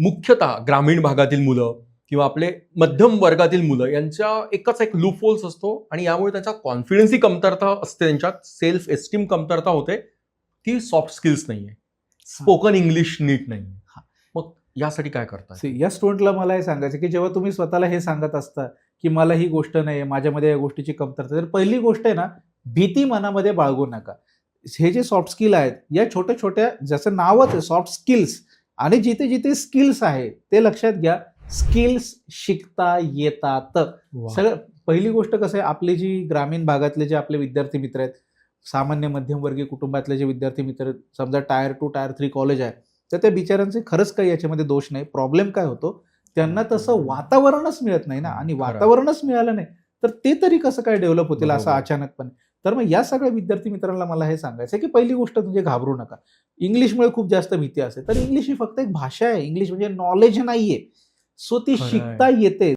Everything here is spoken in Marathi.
मुख्यतः ग्रामीण भागातील मुलं किंवा आपले मध्यम वर्गातील मुलं यांच्या एकच एक लूप होल्स असतो आणि यामुळे त्यांचा कॉन्फिडन्सही कमतरता असते, त्यांच्यात सेल्फ एस्टीम कमतरता होते की सॉफ्ट स्किल्स नाहीये, स्पोकन इंग्लिश नीट नाहीये. मग यासाठी काय करतात? या स्टुडंटला मला हे सांगायचं की जेव्हा तुम्ही स्वतःला हे सांगत असता की मला ही गोष्ट नाही, माझ्यामध्ये या गोष्टीची कमतरता, तर पहिली गोष्ट आहे ना, भीती मनामध्ये बाळगू नका. हे जे सॉफ्ट स्किल आहेत या छोट्या छोट्या, जसं नावच आहे सॉफ्ट स्किल्स, आणि जिथे जिथे स्किल्स आहे ते लक्षात घ्या, स्किल्स शिकता येतात. सगळं पहिली गोष्ट कसं आहे, आपली जी ग्रामीण भागातले जे आपले विद्यार्थी मित्र आहेत, सामान्य मध्यमवर्गीय कुटुंबातले जे विद्यार्थी मित्र आहेत, समजा टायर 2 टायर 3 कॉलेज आहे, तर त्या बिचाऱ्यांचे खरंच काही याच्यामध्ये दोष नाही. प्रॉब्लेम काय होतो, त्यांना तसं वातावरणच मिळत नाही ना, आणि वातावरणच मिळालं नाही तर ते तरी कसं काय डेव्हलप होतील असं अचानकपणे. तर मग या सगळ्या विद्यार्थी मित्रांना मला हे सांगायचं की पहिली गोष्ट म्हणजे घाबरू नका. इंग्लिशमुळे खूप जास्त भीती असते, तर इंग्लिश ही फक्त एक भाषा आहे, इंग्लिश म्हणजे नॉलेज नाहीये. सो ती शिकता येते.